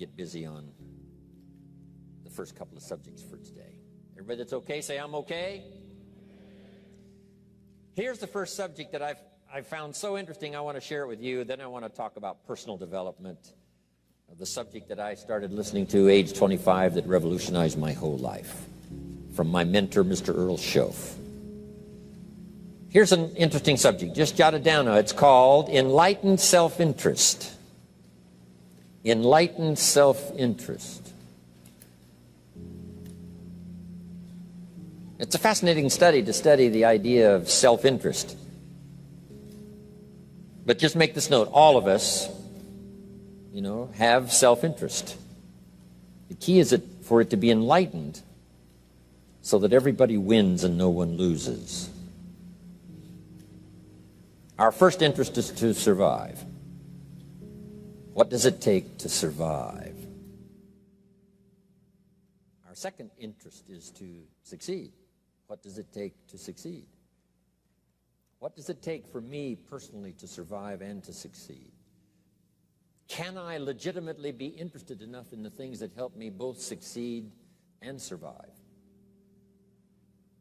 get busy on the first couple of subjects for today. Everybody that's okay, say I'm okay. Here's the first subject that I've found so interesting. I want to share it with you. Then I want to talk about personal development, the subject that I started listening to age 25 that revolutionized my whole life, from my mentor, Mr. Earl Schoaf. Here's an interesting subject. Just jot it down now. It's called enlightened self-interest. Enlightened self-interest. It's a fascinating study to study the idea of self-interest. But just make this note, all of us, have self-interest. The key is for it to be enlightened so that everybody wins and no one loses. Our first interest is to survive. What does it take to survive? Our second interest is to succeed. What does it take to succeed? What does it take for me personally to survive and to succeed? Can I legitimately be interested enough in the things that help me both succeed and survive?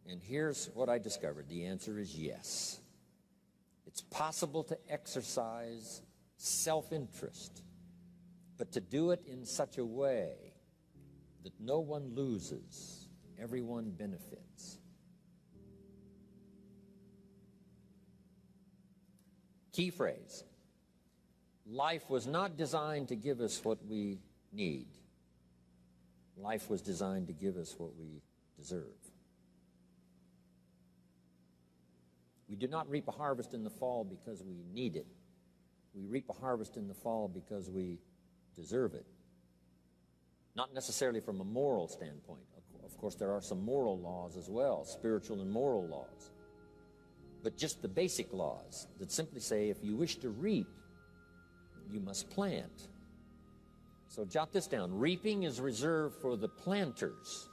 And here's what I discovered. The answer is yes. It's possible to exercise self-interest, but to do it in such a way that no one loses, everyone benefits. Key phrase. Life was not designed to give us what we need. Life was designed to give us what we deserve. We do not reap a harvest in the fall because we need it. We reap a harvest in the fall because we deserve it. Not necessarily from a moral standpoint. Of course, there are some moral laws as well, spiritual and moral laws. But just the basic laws that simply say if you wish to reap, you must plant. So jot this down. Reaping is reserved for the planters.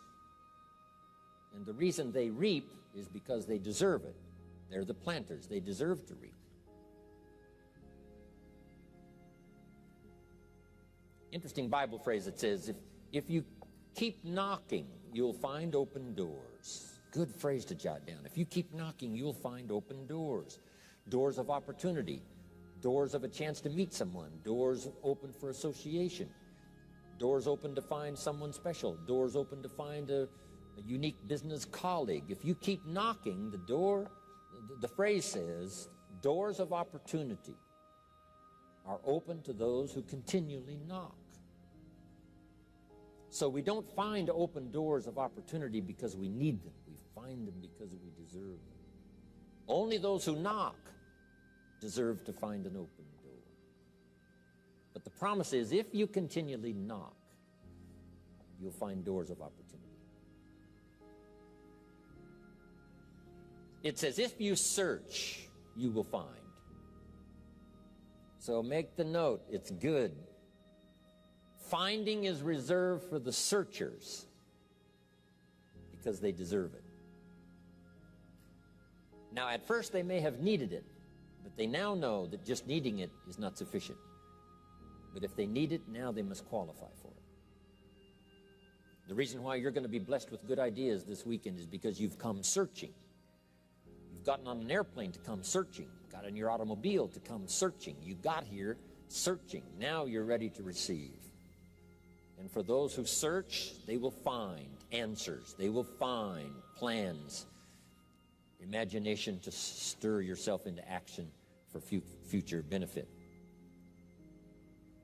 And the reason they reap is because they deserve it. They're the planters. They deserve to reap. Interesting Bible phrase that says, if you keep knocking, you'll find open doors. Good phrase to jot down. If you keep knocking, you'll find open doors. Doors of opportunity. Doors of a chance to meet someone. Doors open for association. Doors open to find someone special. Doors open to find a unique business colleague. If you keep knocking, the phrase says, doors of opportunity are open to those who continually knock. So we don't find open doors of opportunity because we need them. We find them because we deserve them. Only those who knock deserve to find an open door. But the promise is, if you continually knock, you'll find doors of opportunity. It says, if you search, you will find. So make the note, it's good. Finding is reserved for the searchers because they deserve it. Now, at first they may have needed it, but they now know that just needing it is not sufficient. But if they need it, now they must qualify for it. The reason why you're going to be blessed with good ideas this weekend is because you've come searching. You've gotten on an airplane to come searching. Got in your automobile to come searching. You got here searching. Now you're ready to receive. And for those who search, they will find answers. They will find plans. Imagination to stir yourself into action for future benefit.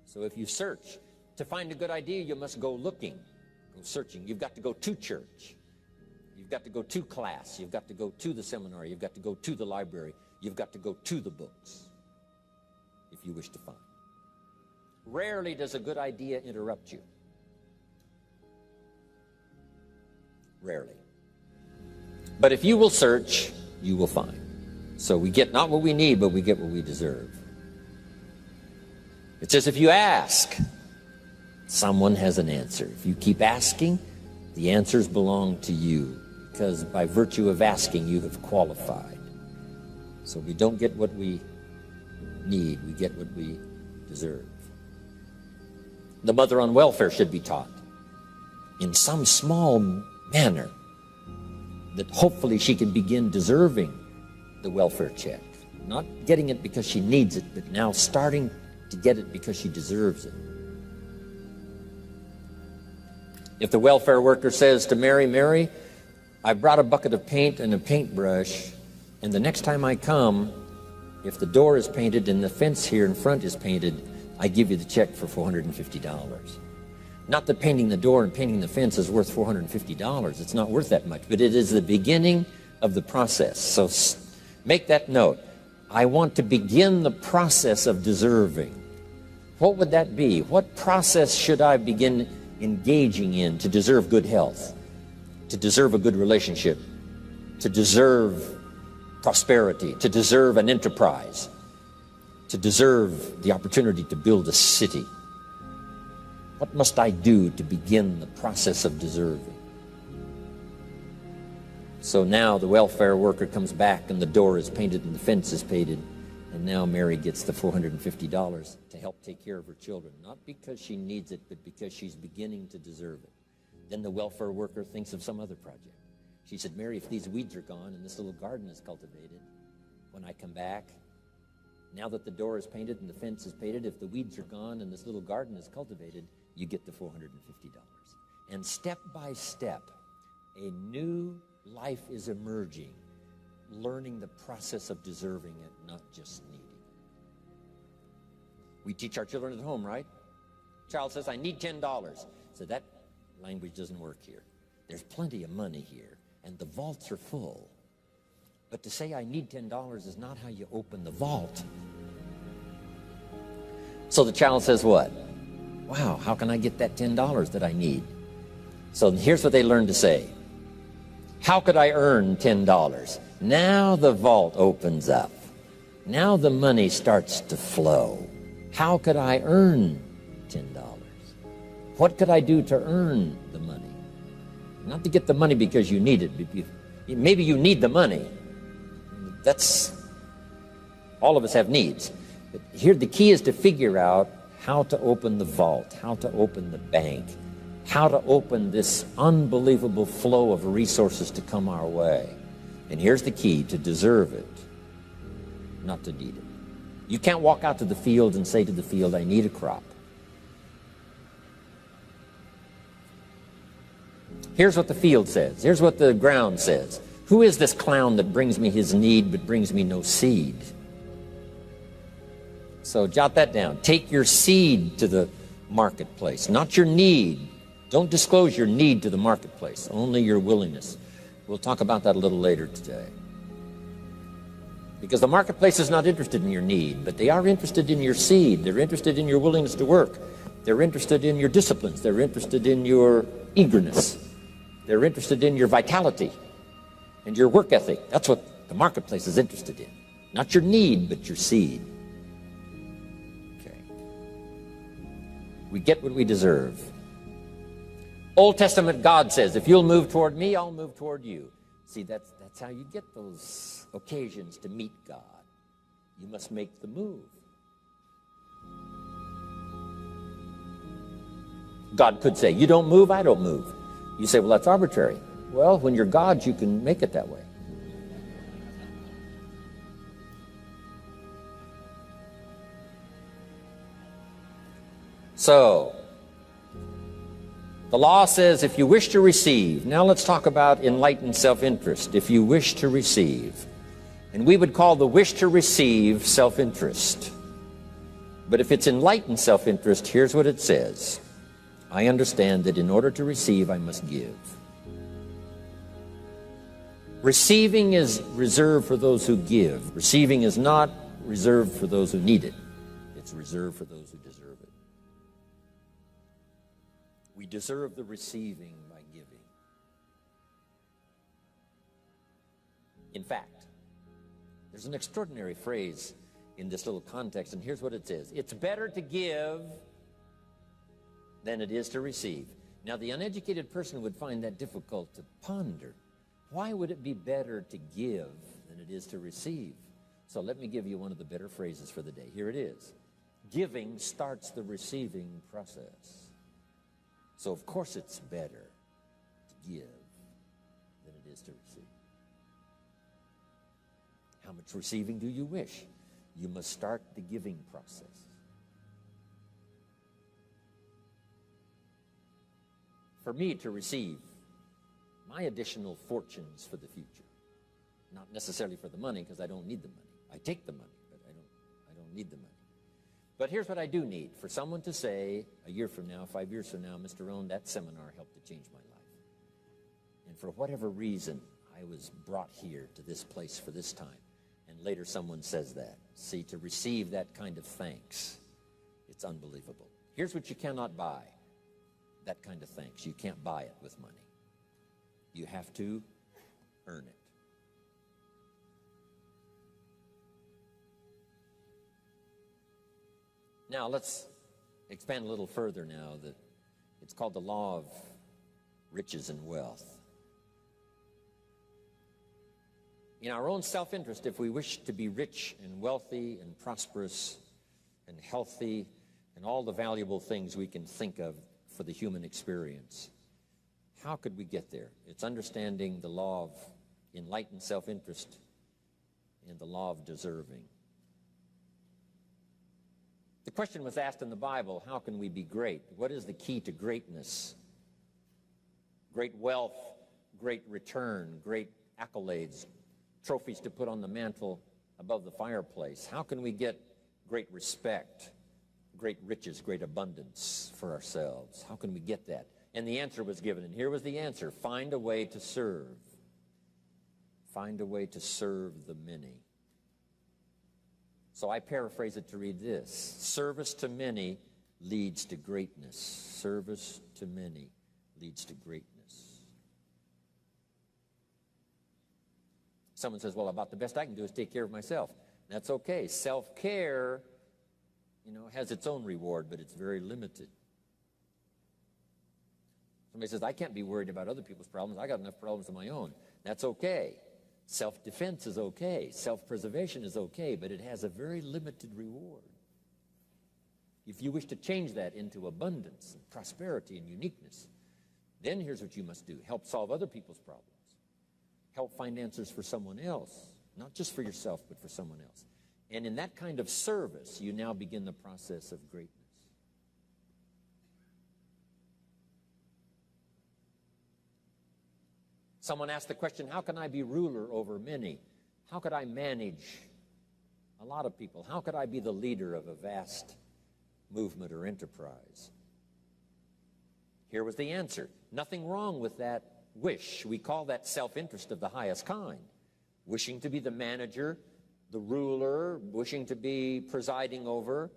So if you search, to find a good idea, you must go looking, go searching. You've got to go to church. You've got to go to class. You've got to go to the seminar. You've got to go to the library. You've got to go to the books if you wish to find. Rarely does a good idea interrupt you. Rarely. But if you will search, you will find. So we get not what we need, but we get what we deserve. It says if you ask, someone has an answer. If you keep asking, the answers belong to you, because by virtue of asking, you have qualified. So we don't get what we need, we get what we deserve. The mother on welfare should be taught in some small manner that hopefully she can begin deserving the welfare check. Not getting it because she needs it, but now starting to get it because she deserves it. If the welfare worker says to Mary, Mary, I brought a bucket of paint and a paintbrush, and the next time I come, if the door is painted and the fence here in front is painted, I give you the check for $450. Not that painting the door and painting the fence is worth $450. It's not worth that much, but it is the beginning of the process. So make that note. I want to begin the process of deserving. What would that be? What process should I begin engaging in to deserve good health, to deserve a good relationship, to deserve prosperity, to deserve an enterprise, to deserve the opportunity to build a city? What must I do to begin the process of deserving? So now the welfare worker comes back and the door is painted and the fence is painted, and now Mary gets the $450 to help take care of her children, not because she needs it, but because she's beginning to deserve it. Then the welfare worker thinks of some other project. She said, Mary, if these weeds are gone and this little garden is cultivated, when I come back, now that the door is painted and the fence is painted, if the weeds are gone and this little garden is cultivated, you get the $450. And step by step, a new life is emerging, learning the process of deserving it, not just needing. We teach our children at home, right? Child says, I need $10. So that language doesn't work here. There's plenty of money here, and the vaults are full. But to say I need $10 is not how you open the vault. So the child says what? Wow, how can I get that $10 that I need? So here's what they learn to say. How could I earn $10? Now the vault opens up. Now the money starts to flow. How could I earn $10? What could I do to earn the money? Not to get the money because you need it. Maybe you need the money. That's, all of us have needs. But here the key is to figure out how to open the vault, how to open the bank, how to open this unbelievable flow of resources to come our way. And here's the key: to deserve it, not to need it. You can't walk out to the field and say to the field, I need a crop. Here's what the field says. Here's what the ground says. Who is this clown that brings me his need but brings me no seed? So jot that down. Take your seed to the marketplace, not your need. Don't disclose your need to the marketplace, only your willingness. We'll talk about that a little later today. Because the marketplace is not interested in your need, but they are interested in your seed. They're interested in your willingness to work. They're interested in your disciplines. They're interested in your eagerness. They're interested in your vitality and your work ethic. That's what the marketplace is interested in. Not your need, but your seed. Okay. We get what we deserve. Old Testament God says, if you'll move toward me, I'll move toward you. See, that's how you get those occasions to meet God. You must make the move. God could say, you don't move, I don't move. You say, well, that's arbitrary. Well, when you're God, you can make it that way. So, the law says if you wish to receive, now let's talk about enlightened self-interest. If you wish to receive, and we would call the wish to receive self-interest. But if it's enlightened self-interest, here's what it says. I understand that in order to receive, I must give. Receiving is reserved for those who give. Receiving is not reserved for those who need it. It's reserved for those who deserve it. We deserve the receiving by giving. In fact, there's an extraordinary phrase in this little context, and here's what it says. It's better to give than it is to receive. Now, the uneducated person would find that difficult to ponder. Why would it be better to give than it is to receive? So let me give you one of the better phrases for the day. Here it is. Giving starts the receiving process. So of course it's better to give than it is to receive. How much receiving do you wish? You must start the giving process. For me to receive my additional fortunes for the future, not necessarily for the money, because I don't need the money. I take the money, but I don't need the money. But here's what I do need. For someone to say, a year from now, 5 years from now, Mr. Rohn, that seminar helped to change my life. And for whatever reason, I was brought here to this place for this time. And later someone says that. See, to receive that kind of thanks, it's unbelievable. Here's what you cannot buy. That kind of thanks. You can't buy it with money. You have to earn it. Now, let's expand a little further now. It's called the law of riches and wealth. In our own self-interest, if we wish to be rich and wealthy and prosperous and healthy and all the valuable things we can think of for the human experience, how could we get there? It's understanding the law of enlightened self-interest and the law of deserving. The question was asked in the Bible, how can we be great? What is the key to greatness? Great wealth, great return, great accolades, trophies to put on the mantle above the fireplace. How can we get great respect, great riches, great abundance for ourselves? How can we get that? And the answer was given, and here was the answer. Find a way to serve. Find a way to serve the many. So I paraphrase it to read this. Service to many leads to greatness. Service to many leads to greatness. Someone says, well, about the best I can do is take care of myself. That's okay. Self-care, has its own reward, but it's very limited. Somebody says, I can't be worried about other people's problems. I got enough problems of my own. That's okay. Self-defense is okay. Self-preservation is okay, but it has a very limited reward. If you wish to change that into abundance and prosperity and uniqueness, then here's what you must do. Help solve other people's problems. Help find answers for someone else, not just for yourself, but for someone else. And in that kind of service, you now begin the process of greatness. Someone asked the question, how can I be ruler over many? How could I manage a lot of people? How could I be the leader of a vast movement or enterprise? Here was the answer. Nothing wrong with that wish. We call that self-interest of the highest kind. Wishing to be the manager, the ruler, wishing to be presiding over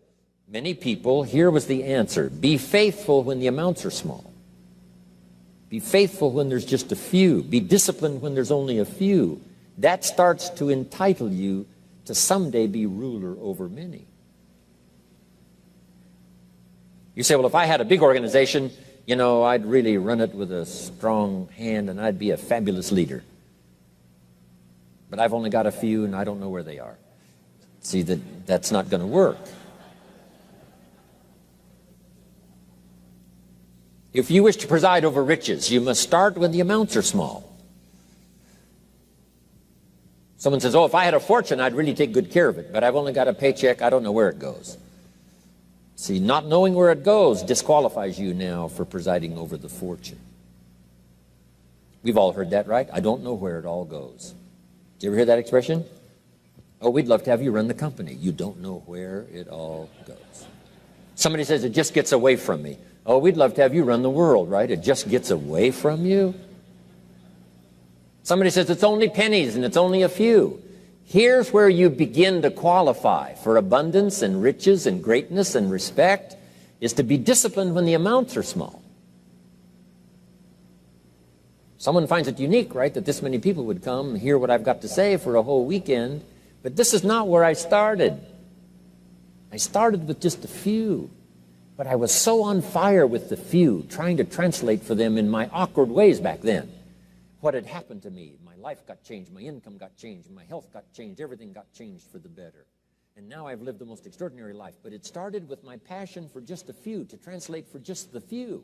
many people. Here was the answer. Be faithful when the amounts are small. Be faithful when there's just a few. Be disciplined when there's only a few. That starts to entitle you to someday be ruler over many. You say, well, if I had a big organization, I'd really run it with a strong hand and I'd be a fabulous leader. But I've only got a few and I don't know where they are. See, that's not going to work. If you wish to preside over riches, you must start when the amounts are small. Someone says, oh, if I had a fortune, I'd really take good care of it, but I've only got a paycheck, I don't know where it goes. See, not knowing where it goes disqualifies you now for presiding over the fortune. We've all heard that, right? I don't know where it all goes. Did you ever hear that expression? Oh, we'd love to have you run the company. You don't know where it all goes. Somebody says, it just gets away from me. Oh, we'd love to have you run the world, right? It just gets away from you. Somebody says it's only pennies and it's only a few. Here's where you begin to qualify for abundance and riches and greatness and respect, is to be disciplined when the amounts are small. Someone finds it unique, right, that this many people would come and hear what I've got to say for a whole weekend, but this is not where I started. I started with just a few. But I was so on fire with the few, trying to translate for them in my awkward ways back then what had happened to me. My life got changed, my income got changed, my health got changed, everything got changed for the better. And now I've lived the most extraordinary life. But it started with my passion for just a few, to translate for just the few.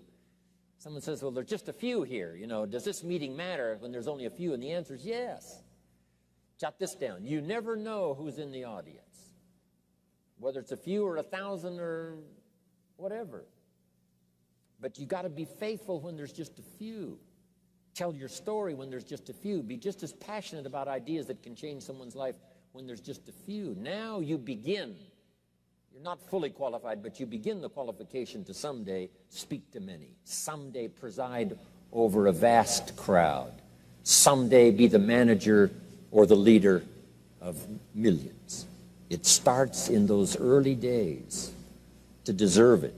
Someone says, well, there's just a few here. You know, does this meeting matter when there's only a few? And the answer is yes. Jot this down. You never know who's in the audience, whether it's a few or 1,000 or whatever. But you got to be faithful when there's just a few. Tell your story when there's just a few. Be just as passionate about ideas that can change someone's life when there's just a few. Now you begin. You're not fully qualified, but you begin the qualification to someday speak to many. Someday preside over a vast crowd. Someday be the manager or the leader of millions. It starts in those early days. To deserve it,